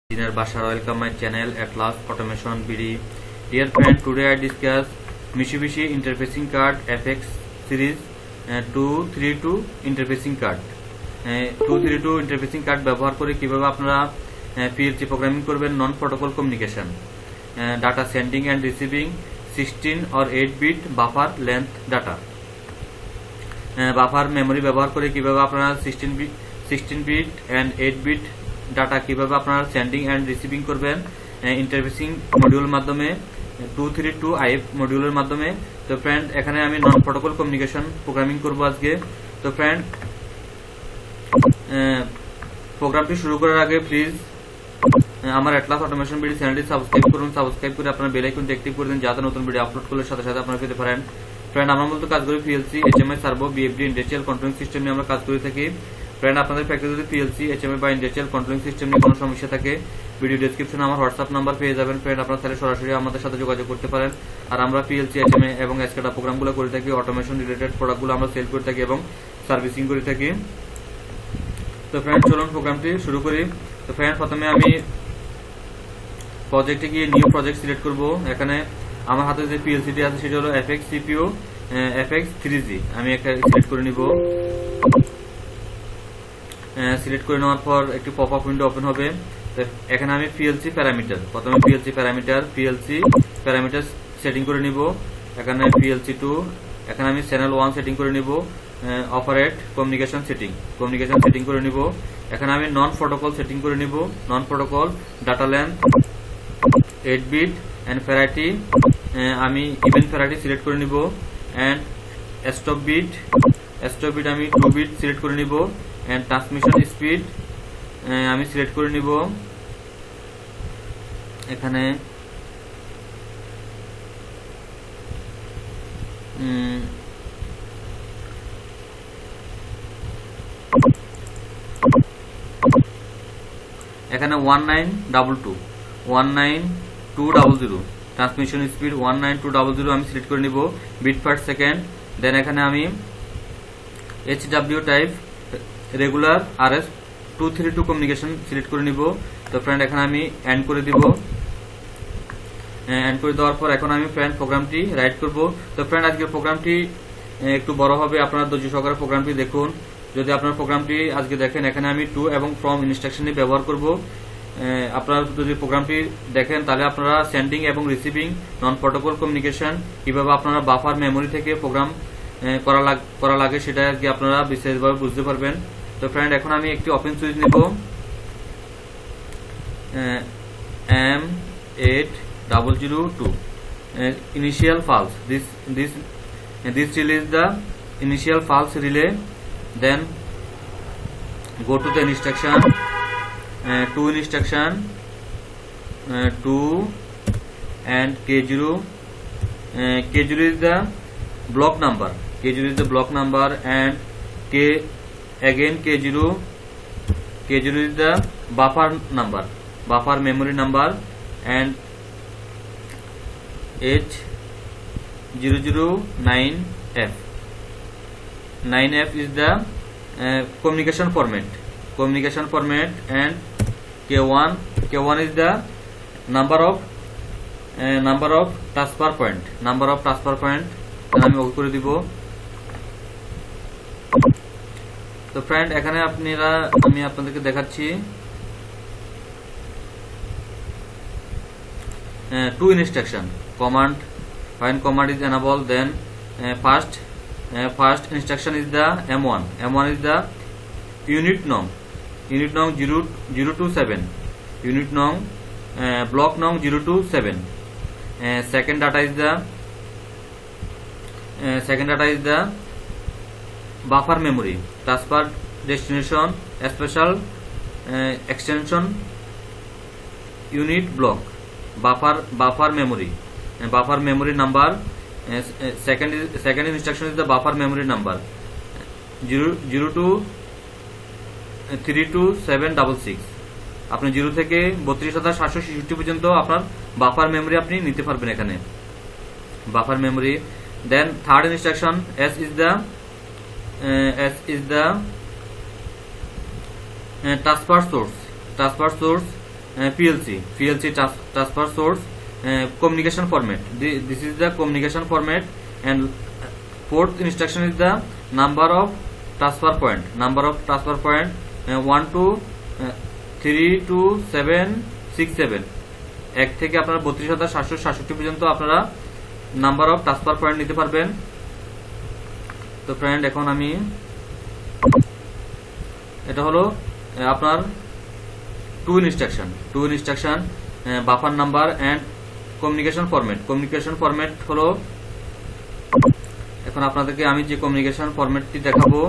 Engineer Bashar. Welcome my channel at last automation BD. Dear friend, today I discuss Mitsubishi interfacing card FX series 232 interfacing card. 232 interfacing card ব্যবহার করে কিভাবে আপনারা PLC programming করবেন non protocol communication data sending and receiving 16 or 8 bit buffer length data buffer memory ব্যবহার করে কিভাবে আপনারা 16 bit and 8 bit data কিভাবে আপনারা সেন্ডিং এন্ড রিসিভিং করবেন ইন্টারফেসিং মডিউলের মাধ্যমে 232 IF মডিউলের মাধ্যমে। তো ফ্রেন্ড, এখানে আমি নন প্রোটোকল কমিউনিকেশন প্রোগ্রামিং করব আজকে। তো ফ্রেন্ড, প্রোগ্রামটি শুরু করার আগে প্লিজ আমার এটলাস অটোমেশন ভিডিও চ্যানেলটি সাবস্ক্রাইব করুন। সাবস্ক্রাইব করে আপনার বেল আইকনটি অ্যাক্টিভ করে দিন যাতে নতুন ভিডিও আপলোড করলে সাথে সাথে আপনারা পেতে পারেন। ফ্রেন্ড, আমরা মূলত কাজ করি PLC, HMI, servo, BFD, industrial controlling system নিয়ে আমরা কাজ করে থাকি। ফ্রেন্ড, আপনাদের ফ্যাক্টরি যদি পিএলসি, এইচএমআই বা ইন্ডাস্ট্রিয়াল কন্ট্রোলিং সিস্টেম নিয়ে কোনো সমস্যা থাকে ভিডিও ডেসক্রিপশনে আমার হোয়াটসঅ্যাপ নাম্বার পেয়ে যাবেন। ফ্রেন্ড, আপনারা তাহলে সরাসরি আমাদের সাথে যোগাযোগ করতে পারেন। আর আমরা পিএলসি, এইচএমআই এবং এসকেডা প্রোগ্রামগুলো করে থাকি, অটোমেশন রিলেটেড প্রোডাক্টগুলো আমরা সেল করে থাকি এবং সার্ভিসিং করে থাকি। তো ফ্রেন্ড, চলুন প্রোগ্রামটি শুরু করি। তো ফ্রেন্ড, প্রথমে আমি প্রজেক্টে গিয়ে নিউ প্রজেক্ট সিলেক্ট করব। এখানে আমার হাতে যে পিএলসিটি আছে সেটা হলো FX CPU FX3G। আমি একটা সিলেক্ট করে নিব। সিলেক্ট করে নেওয়ার পর একটি পপ আপ উইন্ডো ওপেন হবে। এখানে আমি পিএলসি প্যারামিটার, প্রথমে পিএলসি প্যারামিটার সেটিং করে নিব। এখানে PLC2, এখানে আমি চ্যানেল 1 সেটিং করে নিব। অপারেট কমিউনিকেশন সেটিং করে নিব। এখানে আমি নন প্রোটোকল সেটিং করে নিব। Non protocol data length 8 bit and parity আমি ইভেন ভ্যারাইটি সিলেক্ট করে নিব। এন্ড স্টপ বিট আমি 2 বিট সিলেক্ট করে নিব। এন্ড ট্রান্সমিশন স্পিড আমি সিলেক্ট করে নিব। এখানে এখানে 19200 ট্রান্সমিশন স্পিড 19200 আমি সিলেক্ট করে নিব। Bit per second. দেন এখানে আমি HW type regular RS 232 communication select করে নিব। তো ফ্রেন্ড, এখানে আমি এন্ড করে দিব। এন্ড করে দেওয়ার পর এখন আমি ফ্রেন্ড প্রোগ্রামটি রাইট করব। তো ফ্রেন্ড, আজকের প্রোগ্রামটি একটু বড় হবে, আপনারা ধৈর্য সহকারে প্রোগ্রামটি দেখুন। যদি আপনার প্রোগ্রামটি আজকে দেখেন, এখানে আমি টু এবং ফ্রম ইনস্ট্রাকশন ব্যবহার করব। আপনারা যদি প্রোগ্রামটি দেখেন তাহলে আপনারা সেন্ডিং এবং রিসিভিং নন প্রোটোকল কমিউনিকেশন কিভাবে আপনারা বাফার মেমোরি থেকে প্রোগ্রাম করা লাগে সেটা আজকে আপনারা বিস্তারিতভাবে বুঝতে পারবেন। তো ফ্রেন্ড, এখন আমি একটি ওপেন সুইচ নিব। M8002 initial false. This relay is the initial false relay. Then go to the instruction 2 and K0. K0 is the block number. And K0 is the buffer memory number. And H009F is the communication format. And K1 is the number of transfer point. আমি ওকে করে দিব। তো friend, এখানে আমি আপনাদেরকে দেখাচ্ছি two instruction command. When command is enabled, then first instruction is the M1 is the unit nom 027, unit nom block nom 027. Second data is the buffer memory transfer destination special extension unit block buffer memory number. Second instruction is the buffer memory number 0232766. আপনি 0 থেকে 32766 পর্যন্ত আপনার buffer memory আপনি নিতে পারবেন এখানে buffer memory. Then third instruction S is the transfer source PLC transfer source communication format. This is the communication format, and fourth instruction is the number of transfer point. 1 to 3 to 7 6 7 এক থেকে আপনারা 32,767 পর্যন্ত আপনারা number of transfer point নিতে পারবেন। তো friend, এখন আমি এটা হলো আপনার two instruction buffer number and communication format হলো, এখন আপনাদেরকে আমি যে কমিউনিকেশন ফরম্যাটটি দেখাবো,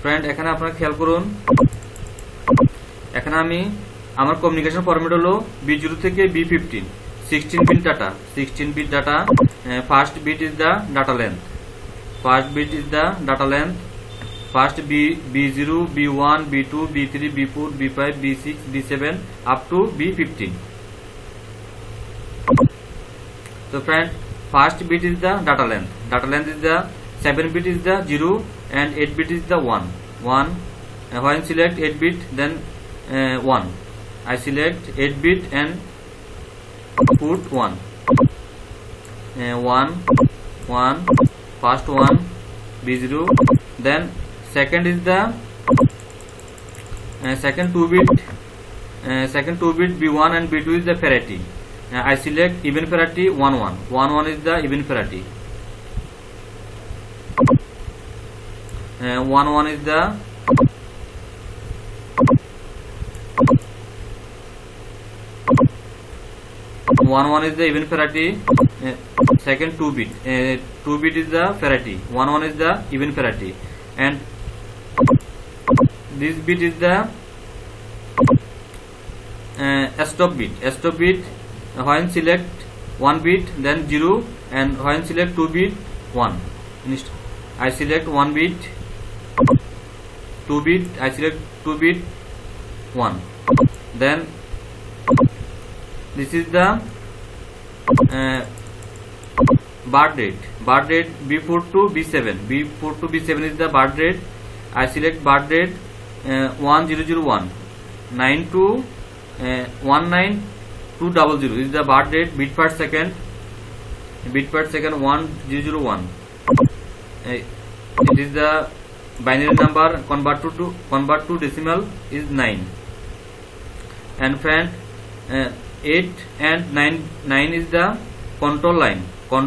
ফ্রেন্ড এখানে আপনারা খেয়াল করুন, এখানে আমি আমার কমিউনিকেশন ফরম্যাট হলো B0 থেকে B15 16 bit data. First bit is the data length, first B0 B1 B2 B3 B4 B5 B6 B7 up to B15. So friend, first bit is the data length is the 7 bit is the 0 and 8 bit is the 1. When select 8 bit, then 1. I select 8 bit and put 1. 1 first one B0, then second is the second 2 bit B1 and B2 is the parity. I select even parity 1 is the even parity. 1 is the is the even parity. Second 2 bit is the parity. 1 is the even parity, and this bit is the stop bit. When select 1 bit, then 0, and when select 2 bit 1. I select 1 bit, 2 bit, I select 2 bit 1. Then this is the baud rate B4 to B7 is the baud rate. I select baud rate 1001 9 to 19200 is the baud rate. Bit per second 1001. It is the binary number, convert to decimal is 9. And friend, 8 and 9 is the control line. 00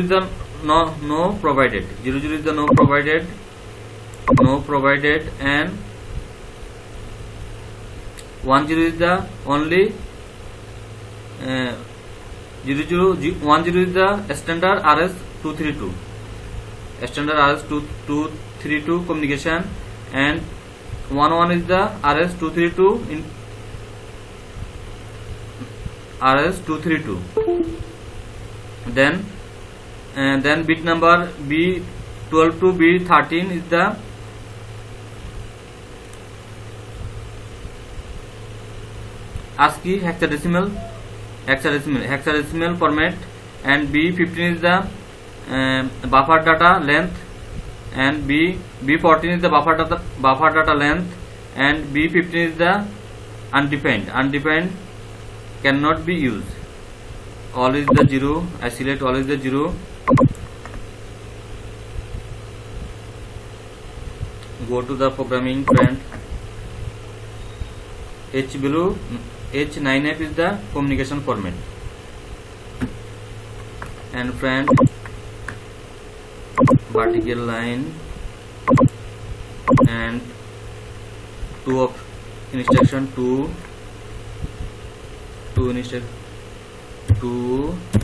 is the no provided. 00 is the no provided, and 10 is the only 10 is the standard RS232 communication, and 11 is the RS232 in RS232. Then bit number B12 to B13 is the ASCII hexadecimal format, and B15 is the buffer data length, and B14 is the buffer data length, and B15 is the undefined cannot be used. All is the 0. I select all is the 0. Go to the programming, friend. H9F is the communication format, and friend, vertical line and 2 of instruction 2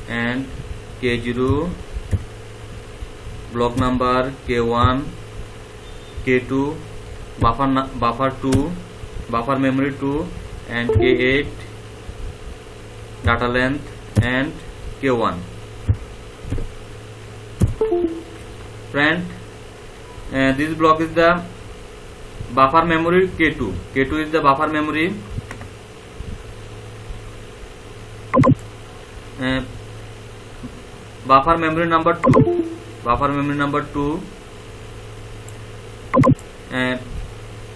and K0, block number K1, K2, buffer 2, buffer memory 2, and K8, data length, and K1. Friend, this block is the buffer memory K2 is the buffer memory, buffer memory number 2, buffer memory number 2,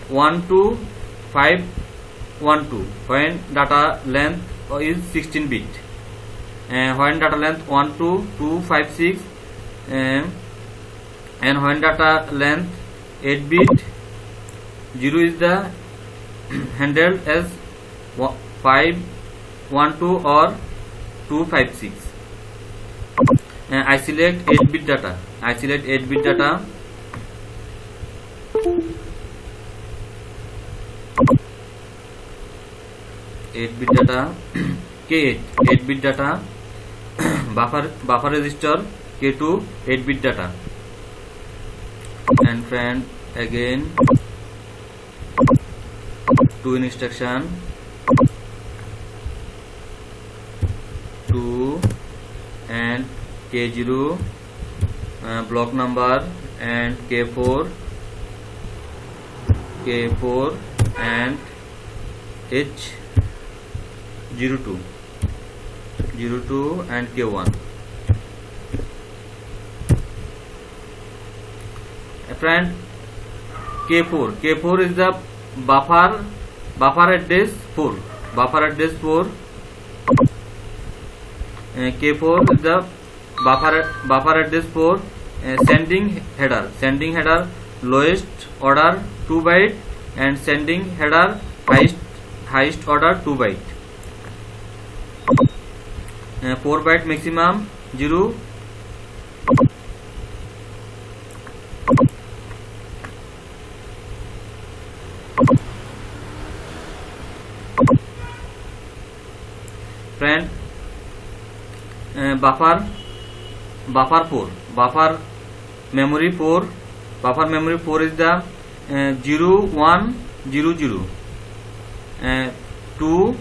12512 when data length is 16 bit, when data length 12256, and when data length 8 bit, 0 is the handled as 512 or 256. I select 8-bit data. I select 8-bit data. K8 8-bit data. Buffer register K2 8-bit data. And friend, again 2 instruction, 2 and K0 block number, and K4 and H02 and K1. Friend, K4 is the buffer address 4. Buffer address 4. K4 is the buffer address 4. Sending header lowest order 2 byte, and sending header highest order 2 byte. 4 byte maximum 0. Friend, buffer 4, buffer memory 4 is the 0 1 0 0, 2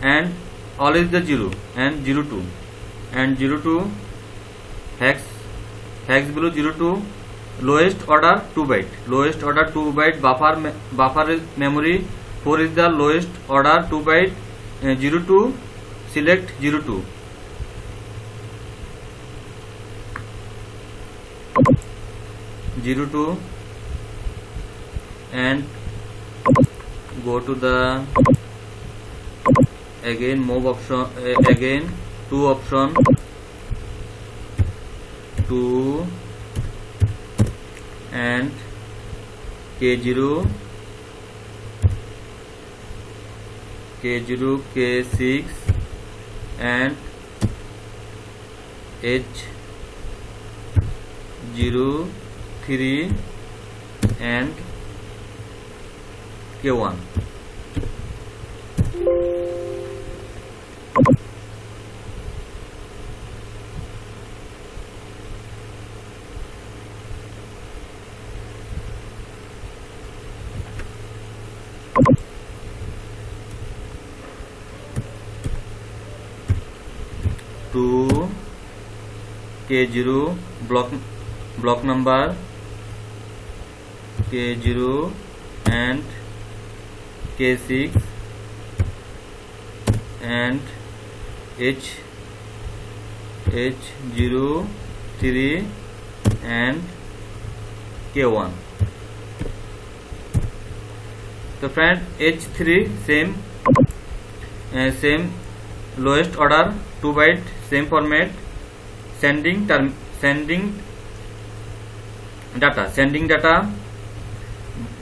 and always the 0, and 02 and 02 hex below 02, lowest order 2 byte. Buffer memory 4 is the lowest order 2 byte. 02 select 02. And go to the again move option, again 2 option, 2 and K0 K6 and H03 and K1. To K0 block number K0 and K6 and H03 and K1. So friend, H3 same lowest order 2 byte, same format. Sending data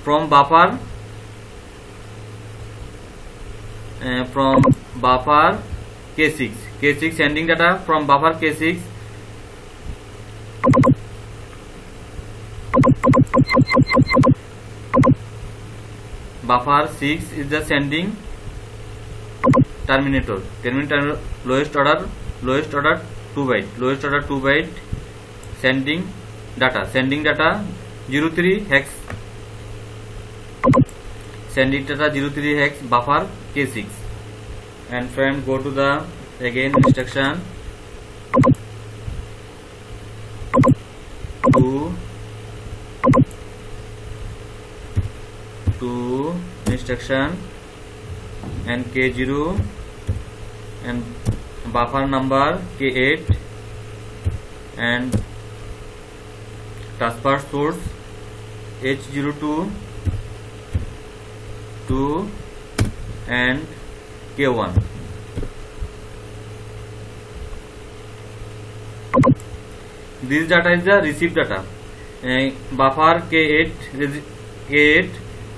from buffer K6 sending data from buffer K6. Buffer 6 is the sending terminator lowest order 2 byte, sending data 03 hex, buffer K6. And friend, go to the again instruction, 2 instruction, and K0 and buffer number K8 and transfer source H02 2 and K1. This data is the received data. Buffer K8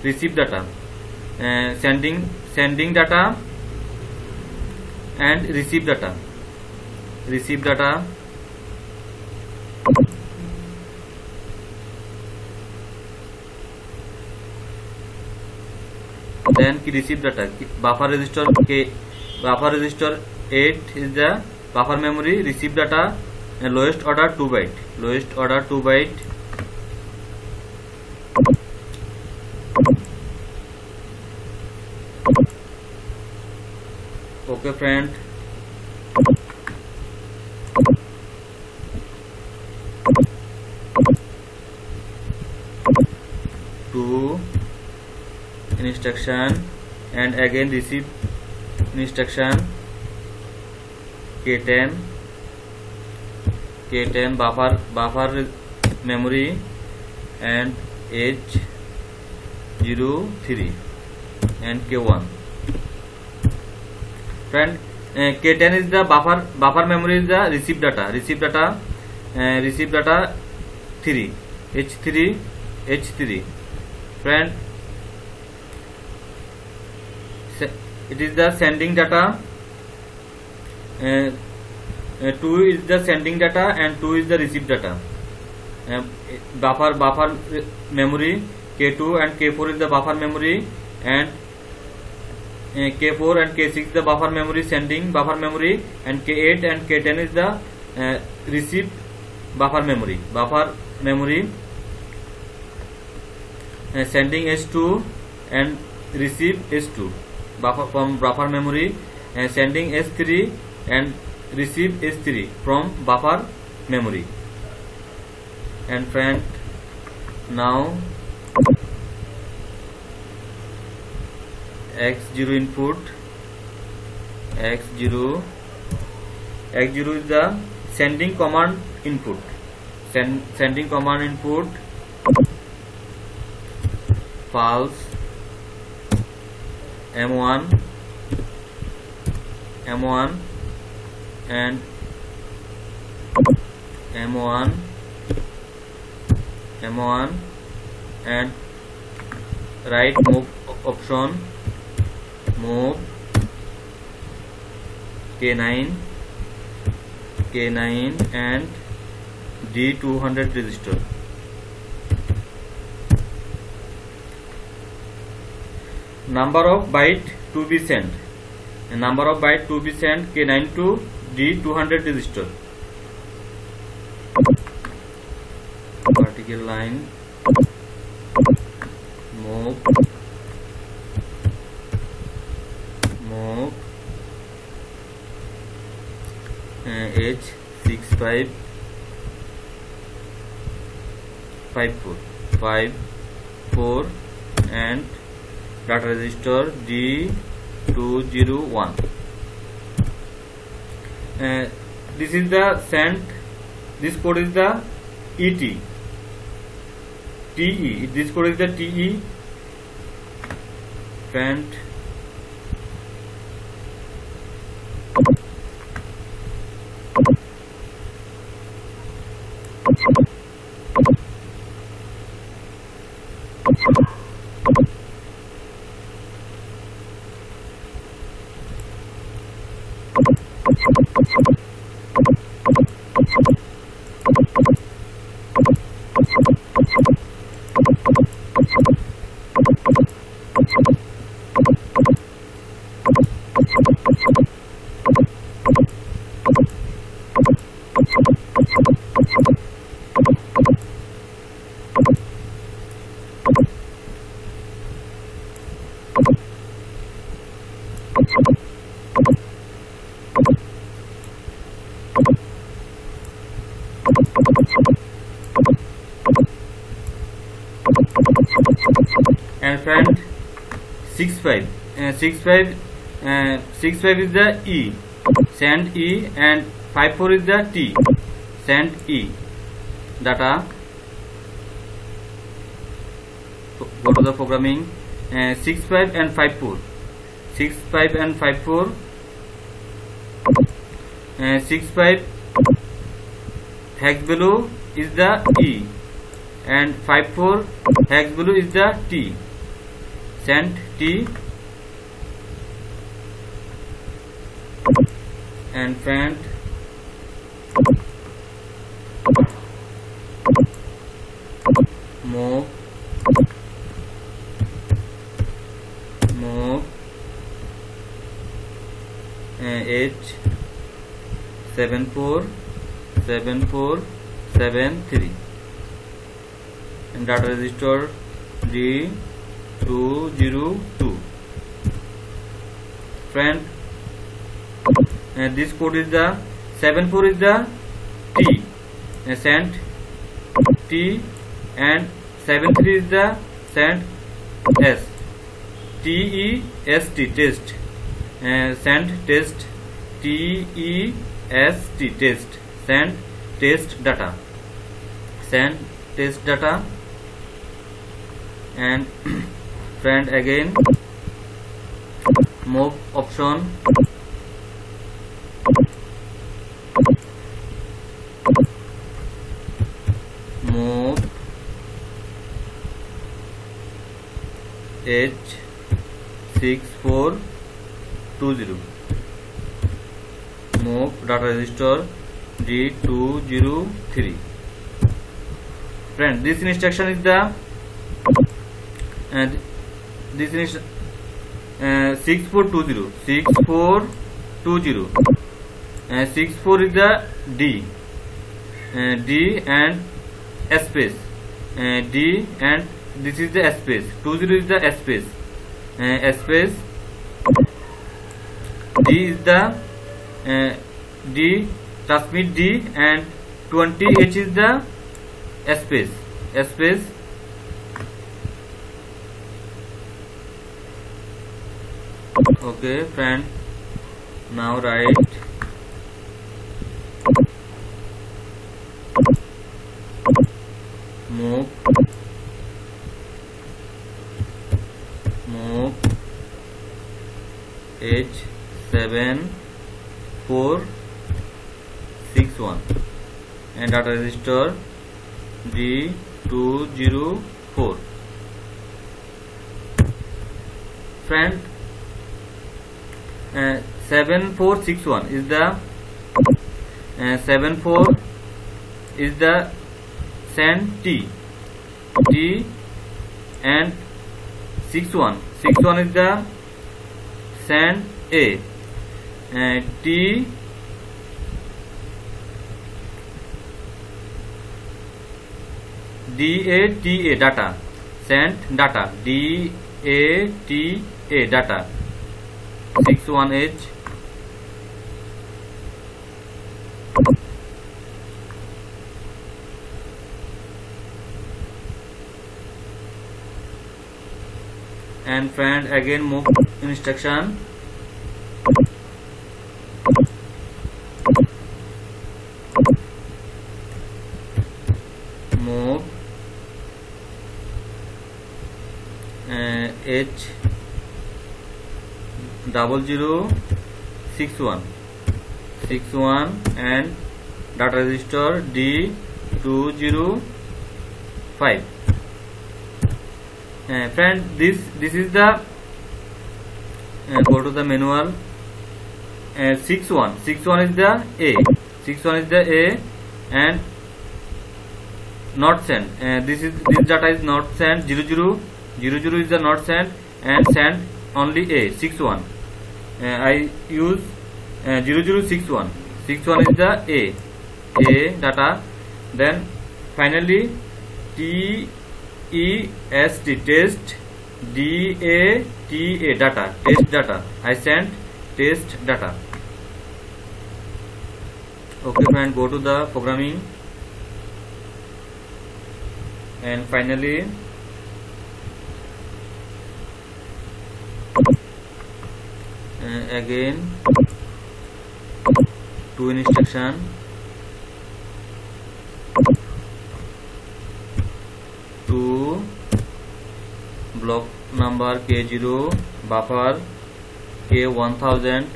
receive data, sending data and receive data. Then receive data. Buffer register 8 is the buffer memory. Receive data and lowest order 2 byte. Okay friend, to instruction and again receive instruction K10 buffer memory and H03 and K1. Friend, K10 is the buffer memory is the receive data 3 H3. Friend, it is the sending data. 2 is the sending data and 2 is the receive data. Buffer memory K2 and K4 is the buffer memory, and K4 and K6 the buffer memory, sending buffer memory, and K8 and K10 is the receive buffer memory. Sending S2 and receive S2 from buffer memory, sending S3 and receive S3 from buffer memory. And friend, now X0 input, X0 is the sending command input. Sending command input false M1 and M1 and right move option, move K9 and D200 register. Number of byte to be sent. K9 to D200 register. Vertical line, move H6554 and data register D201. This is the sent. This code is the TE. This code is the TE. Friend, and friend 65 65 is the E, send E, and 54 is the T, send E. Data. Go to the programming. 65 and 54. 65 and 54. 65 hex value is the E, and 54 hex value is the T. Send T, and friend move H7473 and data register D202. Friend, this code is the 74 is the T, send T, and 73 is the send S, TEST, test, send test, TEST, test, send test data, send test data. And friend, again move option, move H6420, move data register D203. Friend, this instruction is the this is 6420. 64 is the D, D and space, D, and this is the space. 20 is the space, space. D is the D, transmit D, and 20H is the space, space. Okay, friend, now write move H7461 and data register D204. Friend, 7461 is the 74 is the send T, and 61 is the send A, T, DATA, data, send data, DATA, data, 61H. And friend, again move instruction, move H0061 and data register D205. Friend, this is the go to the manual. 61 is the A, 61 is the A, and not send. This data is not send. 00 is the not send, and send only A, 61. I use 0061. 61 is the A data. Then finally TEST, test, DATA, data, test data. I send test data. Okay, friend, go to the programming, and finally again to instruction to block number K0 buffer K1000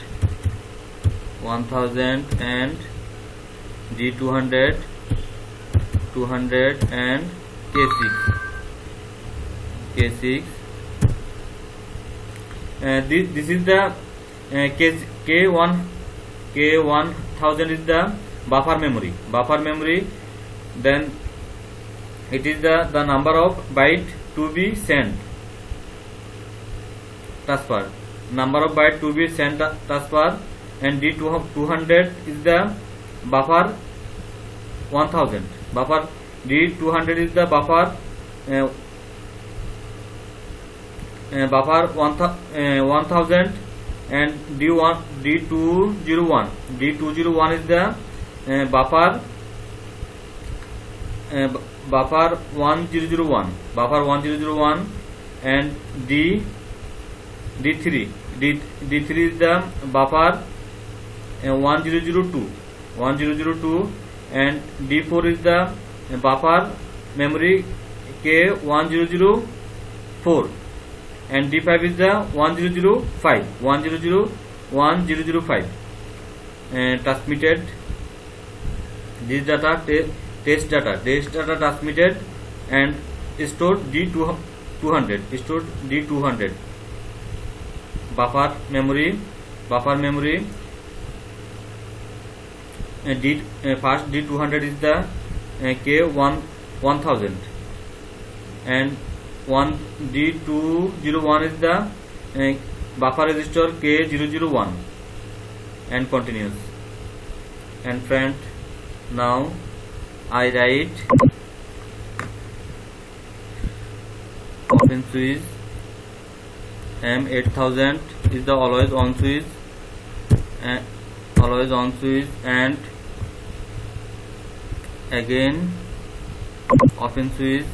and D200 and K6 this is the K1000 is the buffer memory, then it is the number of byte to be sent transfer, number of byte to be sent transfer, and D200 is the buffer 1000, D200 is the buffer 1000, and D201 is the buffer 1001, and D3 is the buffer 1002, and D4 is the buffer memory K1004, and D5 is the 1005 transmitted this data, test data transmitted and stored D200 buffer memory first D200 is the K1000, and D201 is the buffer register K001, and continues. And friend, now I write open switch M8000 is the always on switch, and again open switch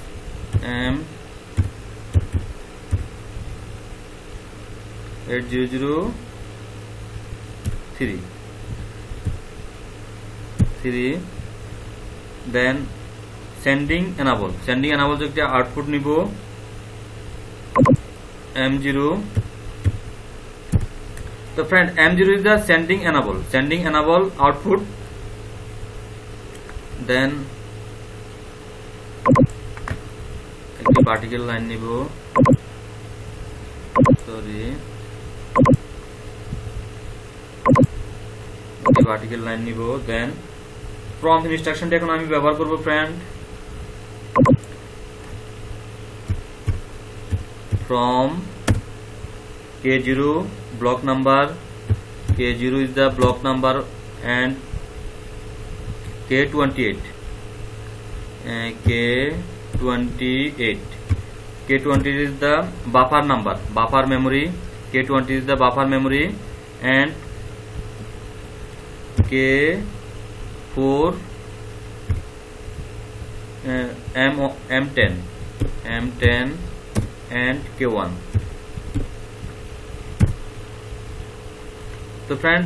M8003, then sending enable একটা output নিব M0. So friend, M0 is the sending enable output, then একটি vertical line নিব, then prompt instruction টা এখন আমি ব্যবহার করব friend. From K0 block number, K0 is the block number, and K28 is the buffer memory, K20 is the buffer memory, and K4 M10 and K1. So friend,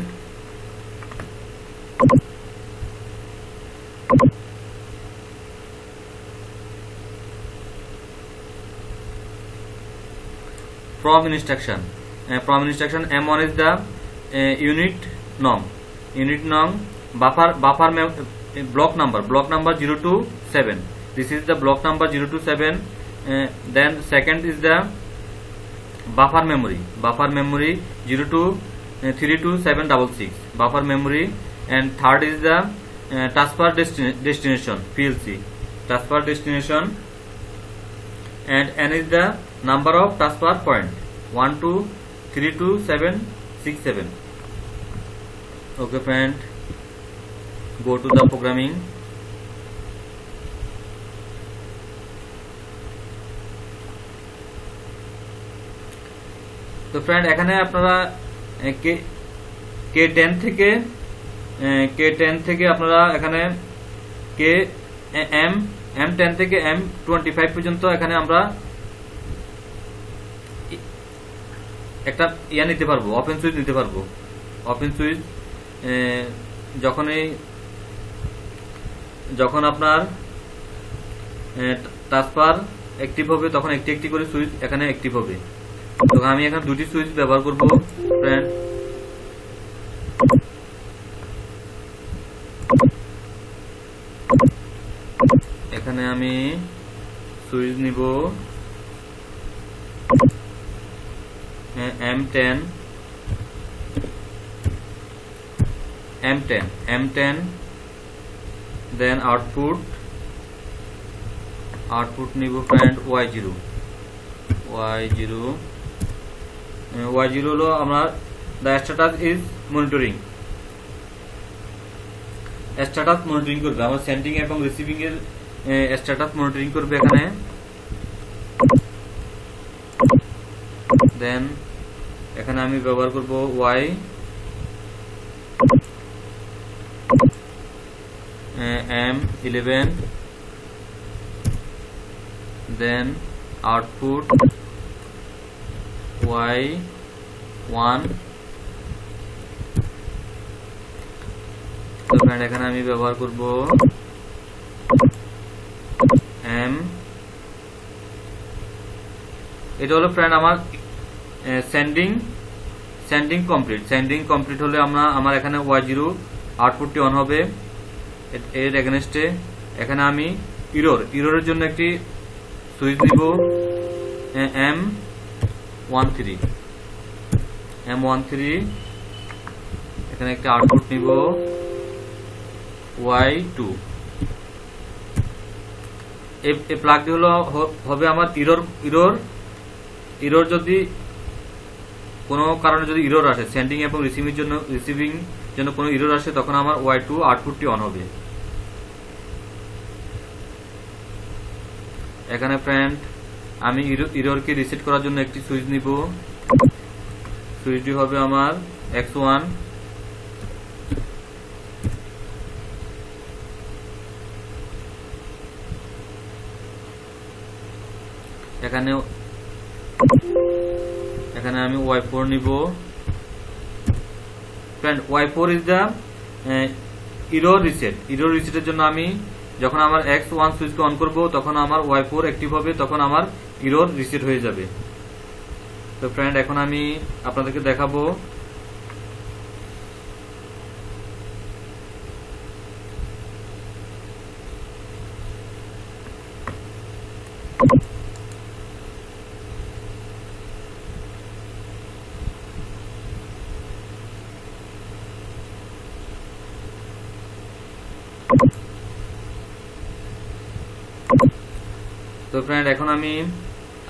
from instruction M1 is the unit norm buffer block number 027. This is the block number 027. Then second is the buffer memory 0232766 buffer memory, and third is the transfer destination PLC transfer destination, and n is the number of transfer point 123267. Okay friend, go to the programming. তো friend, এখানে আপনারা K10 থেকে আপনারা এখানে M10 থেকে M25 পর্যন্ত এখানে আমরা একটা ইয়া নিতে পারবো, ওপেন সুইচ নিতে পারবো। ওপেন সুইচ যখন আপনার ট্রান্সফার অ্যাক্টিভ হবে তখন একটি একটি করে সুইচ এখানে অ্যাক্টিভ হবে। তো আমি এখানে দুটি সুইচ ব্যবহার করব ফ্রেন্ড। এখানে আমি সুইচ নিব M10 দেন আউটপুট নিব ফ্রেন্ড Y0 হলো আমার the status is monitoring. Status monitoring করবে আমার সেন্ডিং এবং রিসিভিং এর স্ট্যাটাস মনিটরিং করবে এখানে। দেন এখানে আমি ব্যবহার করব M11 দেন আউটপুট Y1। তো ফ্রেন্ড এখানে আমি ব্যবহার করব এটা হলো ফ্রেন্ড আমার সেন্ডিং কমপ্লিট হলে আমার এখানে Y0 আউটপুটটি অন হবে। এর এগেনস্টে এখানে আমি ইররের জন্য একটি সুইচ নিব M13 এখানে একটা আউটপুট নিব Y2। এই প্লাগটি হবে আমার ইরর যদি কোনো কারণে যদি ইরর আসে, সেন্ডিং এবং রিসিভিং জন্য কোনো ইরর আসে, তখন আমার Y2 আউটপুটটি অন হবে। এখানে ফ্রেন্ড আমি ইররকে রিসেট করার জন্য একটি সুইচ নিব। সুইচটি হবে আমার X1। এখানে আমি Y4 নিব friend. Y4 is the error রিসেটের জন্য আমি যখন আমার X1 সুইচকে অন করব তখন আমার Y4 অ্যাক্টিভ হবে, তখন আমার ইরর রিসেট হয়ে যাবে। তো ফ্রেন্ড এখন আমি আপনাদেরকে দেখাবো তো ফ্রেন্ড এখন আমি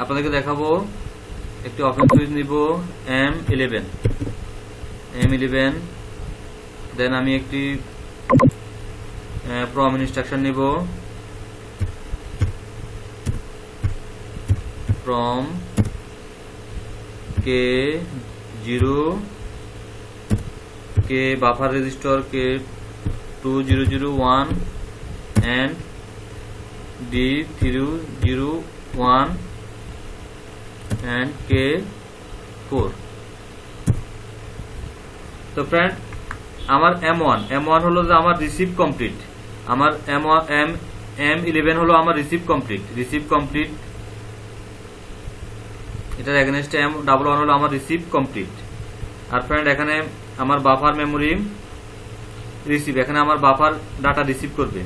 আপনাদেরকে দেখাবো একটি ওপেন সুইচ নিব M11 দেন আমি একটি প্রম ইনস্ট্রাকশন নিব from K0 K buffer register K2001 and D301 and K4। তো ফ্রেন্ড আমার M1 হলো যে আমার রিসিভ কমপ্লিট, আমার M11 হলো আমার রিসিভ কমপ্লিট এটার এগেইনস্টে M11 হলো আমার রিসিভ কমপ্লিট। আর ফ্রেন্ড এখানে আমার বাফার মেমোরি রিসিভ, এখানে আমার বাফার ডাটা রিসিভ করবে,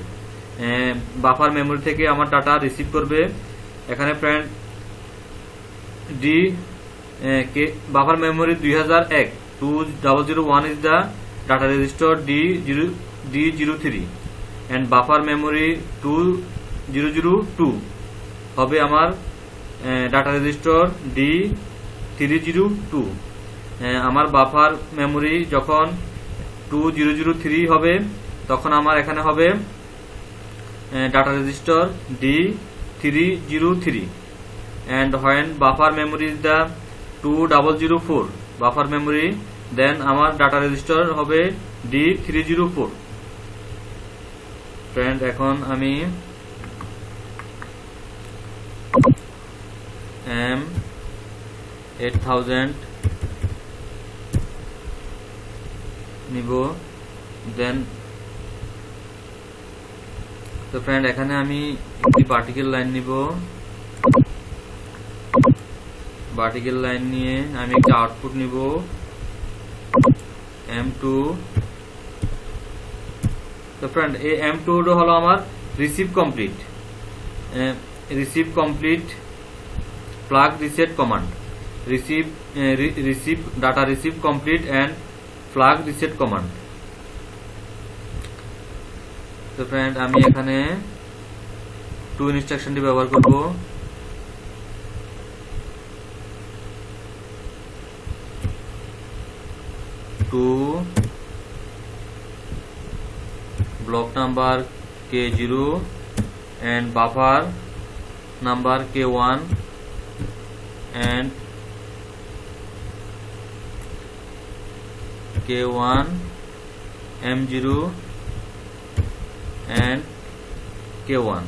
বাফার মেমোরি থেকে আমার ডাটা রিসিভ করবে। এখানে friend buffer memory 2001 2001 is the data register D03 and buffer memory 2002 হবে আমার ডাটা রেজিস্টার D302। আমার বাফার মেমোরি যখন 2003 হবে তখন আমার এখানে হবে data register D303 and when buffer memory is the 2004 buffer memory then আমার ডাটা রেজিস্টার হবে D304। ফ্রেন্ড এখন আমি M8000 নিব। দেন তো ফ্রেন্ড এখানে আমি একটি ভার্টিক্যাল লাইন নিব। ভার্টিক্যাল লাইন নিয়ে আমি একটা আউটপুট নিব M2। তো ফ্রেন্ড এই M2 হলো আমার receive complete flag reset command, receive data receive complete and flag reset command. তো ফ্রেন্ড আমি এখানে 2 ইনস্ট্রাকশনটি ব্যবহার করব। To block number K0 and buffer number K1 and K1 M0 and K1।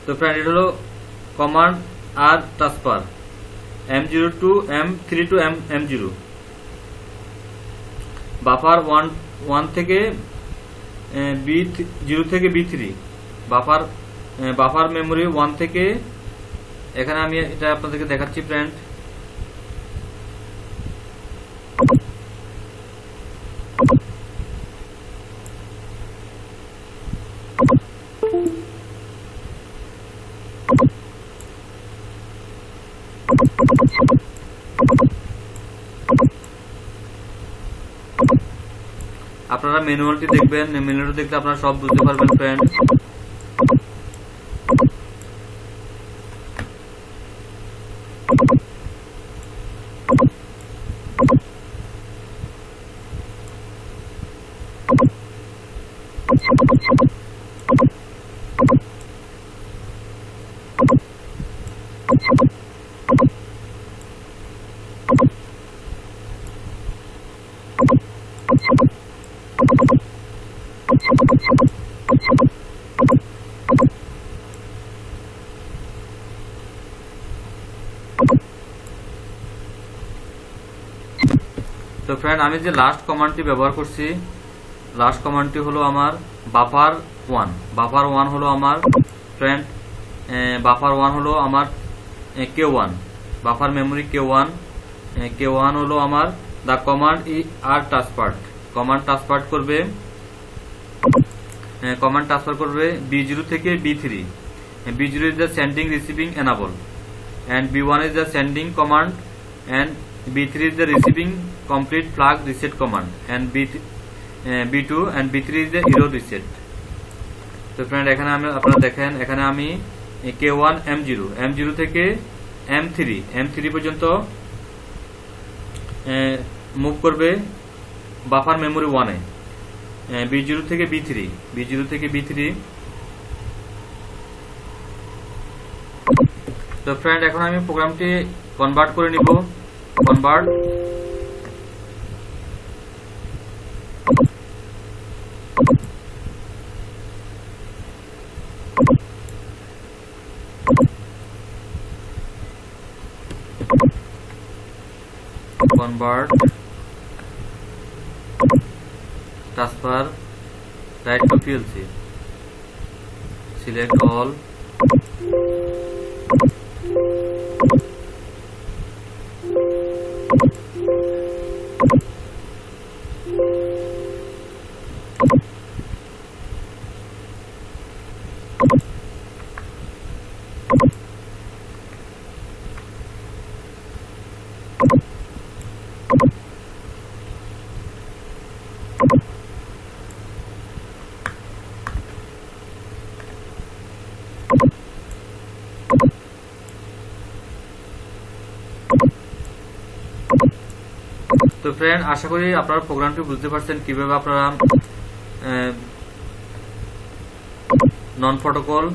তো ফ্রেন্ড এটা হলো কমান্ড আর transfer M0 to M3 to M0। Buffer 1 থেকে B0 থেকে B3, বাফার মেমোরি 1 থেকে, এখানে আমি এটা আপনাদেরকে দেখাচ্ছি ফ্রেন্ড। আপনারা ম্যানুয়ালটি দেখবেন, ম্যানুয়ালটি দেখলে আপনারা সব বুঝতে পারবেন ফ্রেন্ড। তো ফ্রেন্ড আমি যে লাস্ট কমান্ডটি ব্যবহার করছি, লাস্ট কমান্ডটি হলো আমার বাফার 1। বাফার 1 হলো আমার ফ্রেন্ড, বাফার 1 হলো আমার K1, বাফার মেমোরি K1 হলো আমার দা কমান্ড আর ট্রান্সফার্ড। কমান্ড ট্রান্সফার করবে B0 থেকে B3। B0 is the sending receiving enable and B1 is the sending command and B3 is the receiving complete flag reset command and B2 and B3 is the error reset। তো friend এখানে আপনারা দেখেন, এখানে আমি K1 M0 থেকে M3 পর্যন্ত move করবে buffer memory 1 এ, B0 থেকে B3। তো ফ্রেন্ড এখন আমি প্রোগ্রামটি কনভার্ট করে নিব। Convert transfer right to PLC, select all, তো ফ্রেন্ড আশা করি আপনারা প্রোগ্রামটি বুঝতে পারছেন কিভাবে আপনারা নন প্রোটোকল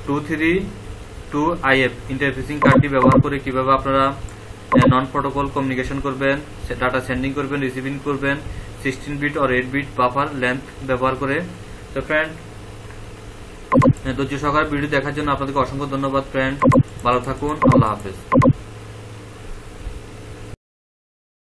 232IF ইন্টারফেসিং কার্ডটি ব্যবহার করে কিভাবে আপনারা নন প্রোটোকল কমিউনিকেশন করবেন, ডাটা সেন্ডিং করবেন, রিসিভিং করবেন 16 bit or 8 bit buffer length ব্যবহার করে। তো ফ্রেন্ড, ধৈর্য সহকারে ভিডিও দেখার জন্য আপনাদেরকে অসংখ্য ধন্যবাদ ফ্রেন্ড। ভালো থাকুন, আল্লাহ হাফেজ।